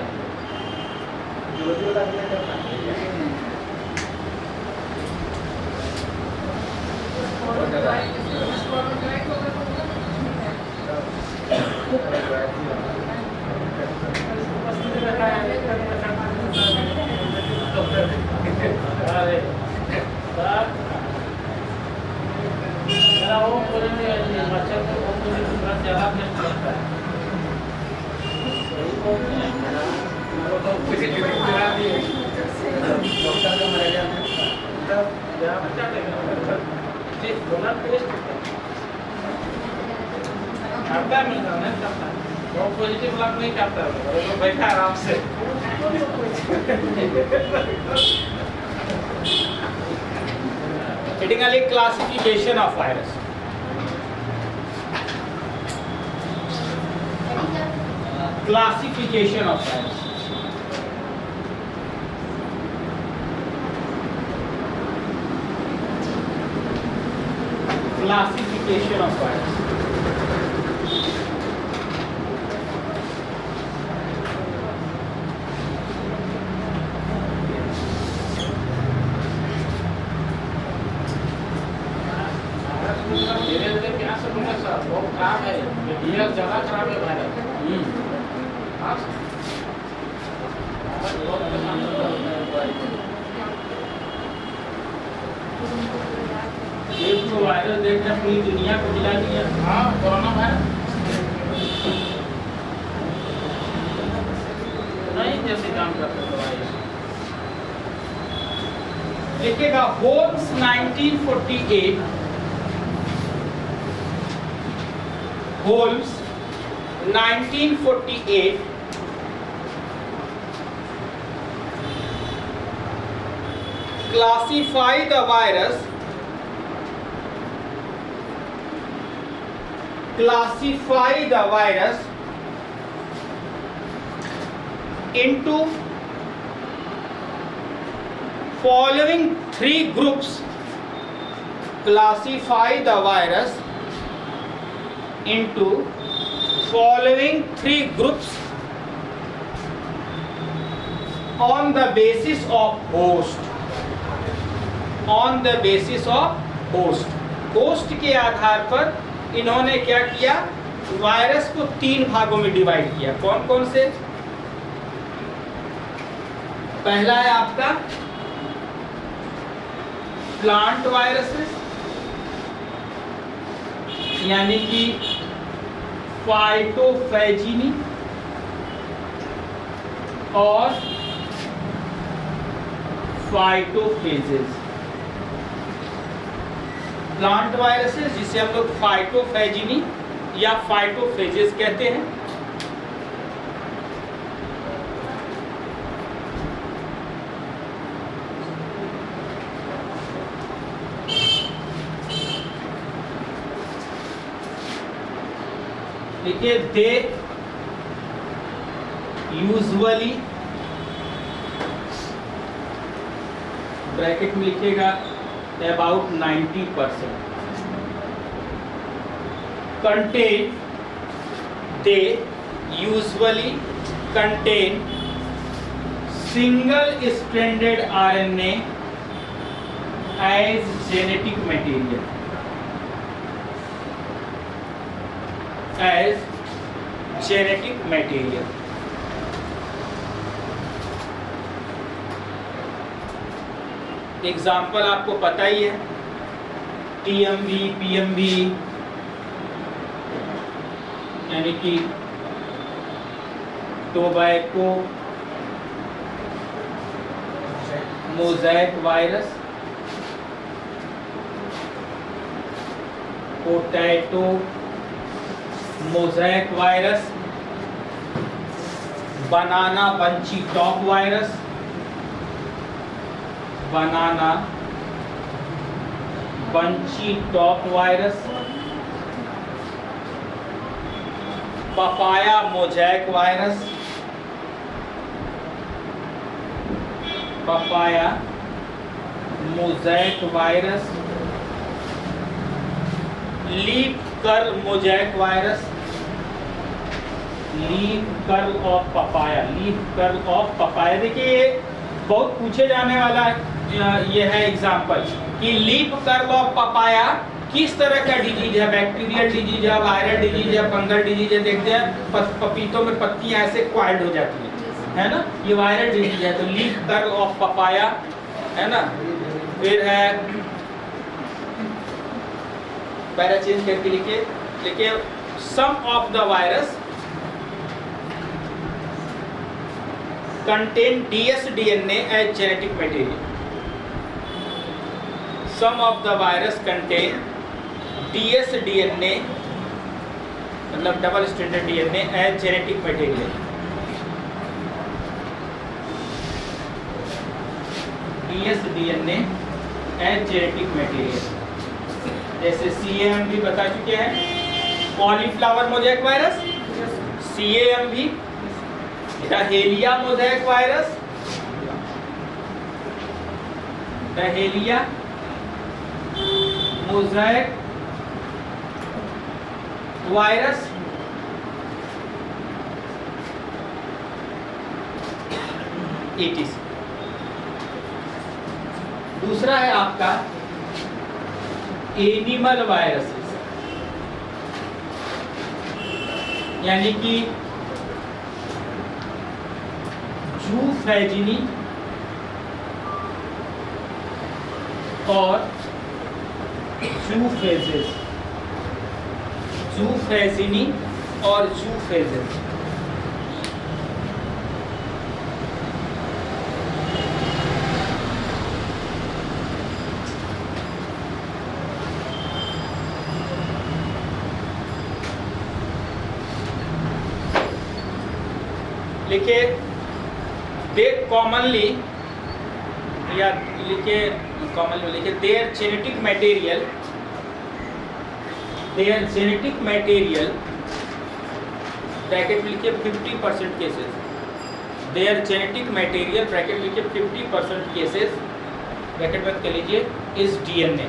पॉजिटिव लग नहीं करता है, बैठा आराम से। Critically classification of virus. Classification of virus. Classification of virus. धीरे-धीरे प्यास से बोले सर, बहुत खराब है, ये जगह खराब है भाई। हाँ, एक तो वायरस देखना पूरी दुनिया को हिला दिया। हाँ, कोरोना वायरस नहीं जैसे काम करते दवाई। लिखिएगा Holmes 1948, Holmes 1948 classify the virus into following three groups. Classify the virus into following three groups on the basis of host. On the basis of host. Host के आधार पर इन्होंने क्या किया, वायरस को 3 भागों में डिवाइड किया। कौन कौन से? पहला है आपका प्लांट वायरसेस, यानी कि फाइटोफैजिनी और फाइटोफेजेस। प्लांट वायरसेस जिसे हम लोग फाइटोफैजिनी या फाइटोफेजेस कहते हैं, देखिए दे यूजुअली, ब्रैकेट में लिखिएगा about 90%, contain, they usually contain single stranded RNA as genetic material, as genetic material. Example आपको पता ही है, TMV, PMV, यानी कि tobacco mosaic virus, potato mosaic virus, banana bunchy top virus, banana bunchy top virus, papaya mosaic virus, papaya mosaic virus, leaf curl mosaic virus, leaf curl of papaya, leaf curl of papaya. देखिए ये बहुत पूछे जाने वाला ये है example कि leaf curl of papaya किस तरह का डिजीज है, बैक्टीरियल डिजीज है, वायरल डिजीज है, फंगल डिजीज है। देखते हैं पपीतों में पत्तियां ऐसे क्वाइल्ड हो जाती है ना, ये वायरल डिजीज है। तो लीफ कर्ल ऑफ पपाया है ना। फिर है पैरा चेंज करके लिखिए some of the virus contain dsDNA as genetic material. Some of the virus contain dsDNA, मतलब double stranded DNA as genetic material. dsDNA as genetic material. जैसे CAM भी बता चुके हैं, कॉलीफ्लावर मोज़ैक वायरस, CAM भी, dahlia mosaic virus, dahlia mosaic virus, etc. दूसरा है आपका एनिमल वायरसेस, यानी कि जूफैजिनी और जूफेजेस, जूफैजिनी और जूफेजेस। लिखे दे कॉमनली, या लिखे कॉमनली लिखे देयर जेनेटिक मटेरियल, ब्रैकेट में लिखिए 50% cases, there genetic material bracket लिखिए 50% केसेस, ब्रैकेट बंद कर लीजिए, इज डीएनए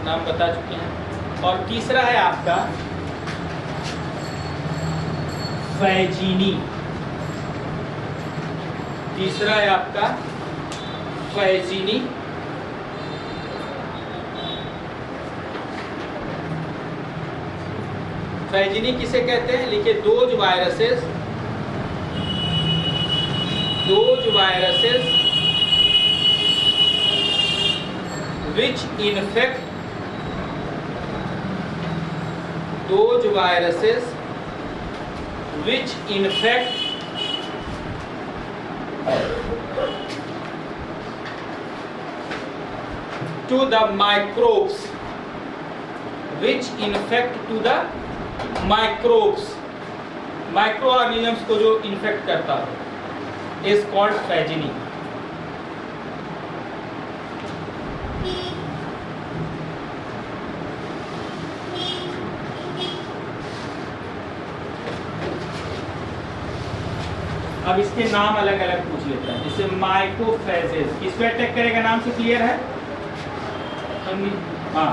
नाम बता चुके हैं। और तीसरा है आपका फैजीनी, तीसरा है आपका फैजीनी। फैजीनी किसे कहते हैं? लिखिए those viruses which infect, those viruses which infect to the microbes, which infect to the microbes, micro organisms को जो इन्फेक्ट करता है इज कॉल्ड फैजिनी। अब इसके नाम अलग अलग पूछ लेते हैं, जैसे माइकोफेजेस किस पे अटैक करेगा, नाम से क्लियर है? हाँ,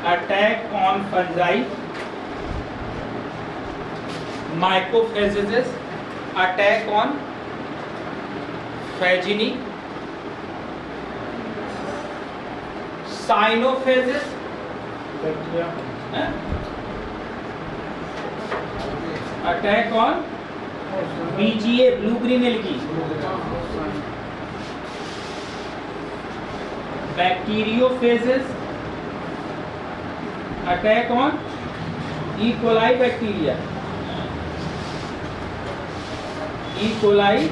attack on fungi, mycophages attack on फैजिनी, cyanophages attack on BGA, blue green algae, bacteriophages attack on E coli bacteria, E coli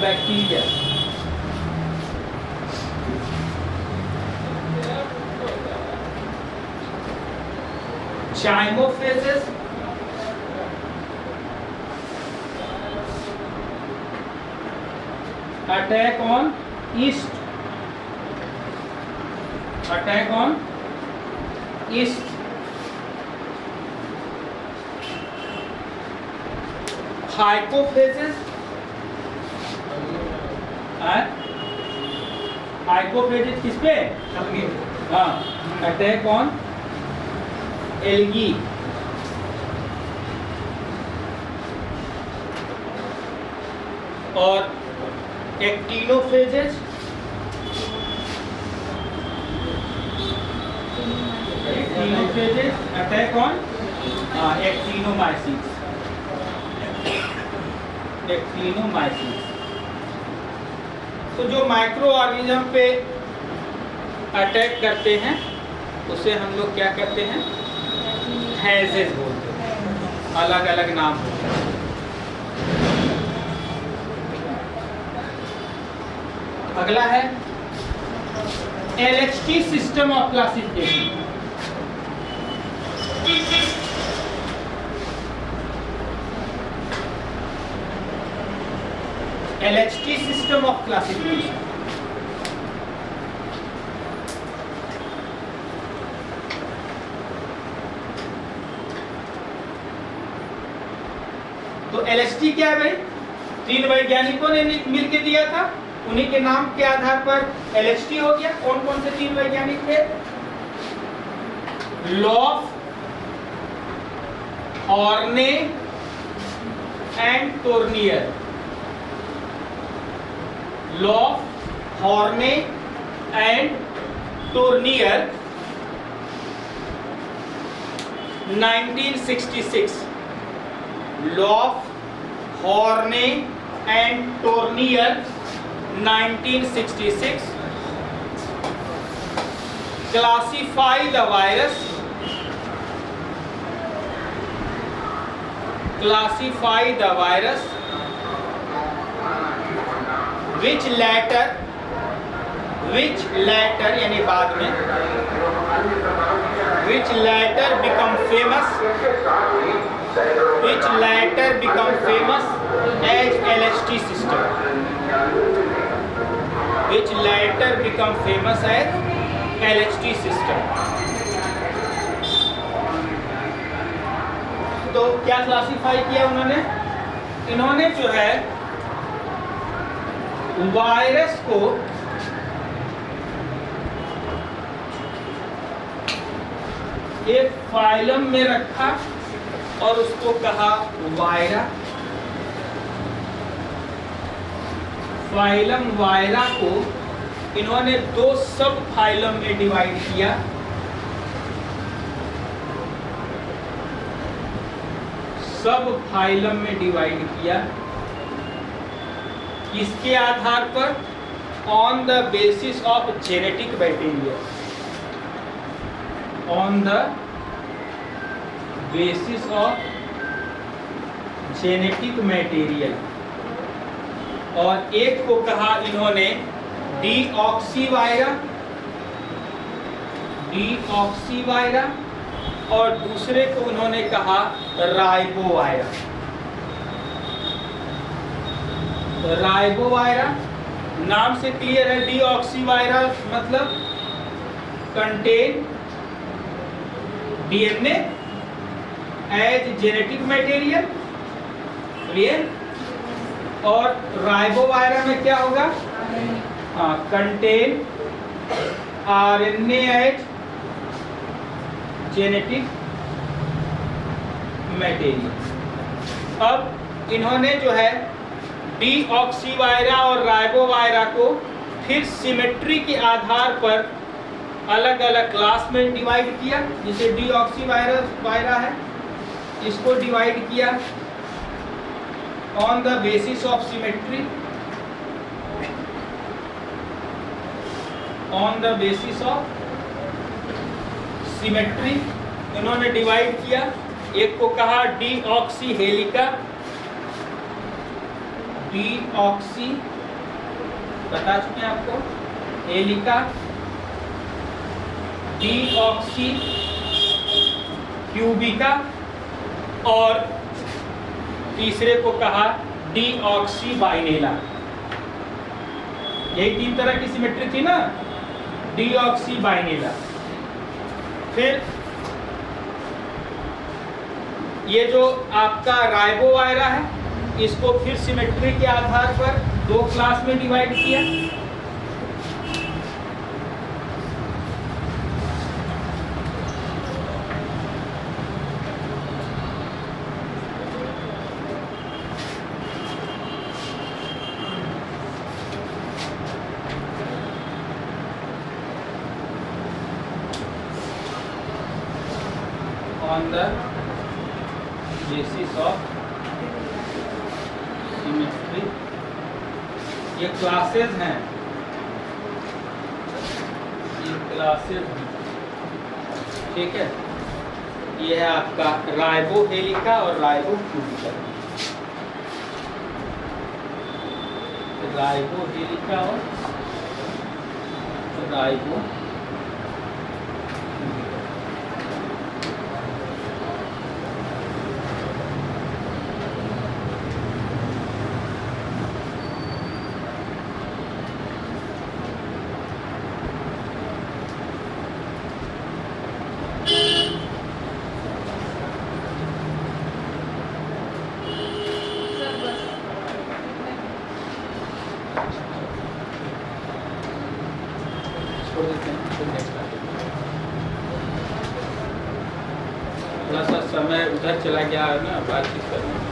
bacteria, zymophages attack on yeast, attack on yeast, hypophages, hypophages किस पे? हाँ, attack on algae, और एक्टिनोफेजेस attack on actinomyces, तो जो micro organism पे attack करते हैं उसे हम लोग क्या कहते हैं? फैजेस बोलते हैं, अलग अलग नाम होते हैं। अगला है LHT system of classification. LHT system of classification, तो LHT क्या है भाई? 3 वैज्ञानिकों ने मिलकर दिया था, उन्हीं के नाम के आधार पर LHT हो गया। कौन कौन से 3 वैज्ञानिक थे? Lwoff, Horne and Tournier, Lwoff, Horne and Tournier, 1966, Lwoff, Horne and Tournier 1966 classify the virus, which which later यानी बाद में, which later become famous as LHT system, which later become famous as LHT system। तो क्या classify किया उन्होंने? इन्होंने जो है वायरस को एक फाइलम में रखा और उसको कहा वायरा। फाइलम वायरा को इन्होंने दो सब फाइलम में डिवाइड किया। सब फाइलम में डिवाइड किया किसके आधार पर? On the basis of genetic material, on the basis of genetic material. और एक को कहा इन्होंने डीऑक्सीवायरा, डीऑक्सीवायरा, और दूसरे को उन्होंने कहा राइबोवायरा। राइबोवायरा नाम से क्लियर है, डीऑक्सीवायरा मतलब contain DNA as genetic material, clear. और राइबोवायरा में क्या होगा? Contain RNA as genetic material. अब इन्होंने जो है डीऑक्सीवायरा और राइबोवायरा को फिर सिमेट्री के आधार पर अलग अलग क्लास में डिवाइड किया। जैसे डीऑक्सीवायरा है, इसको डिवाइड किया on the basis of symmetry, on the basis of symmetry इन्होंने डिवाइड किया। एक को कहा डीऑक्सी हेलिका, डीऑक्सी बता चुके हैं आपको, हेलिका, डीऑक्सी क्यूबिका, और तीसरे को कहा डीऑक्सी बाइनेला। यही तीन तरह की सिमेट्री थी ना, डीऑक्सी बाइनेला। फिर ये जो आपका राइबोवायरा है, इसको फिर सिमेट्री के आधार पर दो क्लास में डिवाइड किया। On the basis of symmetry, ये क्लासेस हैं, ये क्लासेस हैं, ठीक है। ये है आपका राइबो हेलिका और राइबो क्यूबिका, राइबो हेलिका और राइबो। थोड़ा सा समय उधर चला गया है ना, बातचीत करना।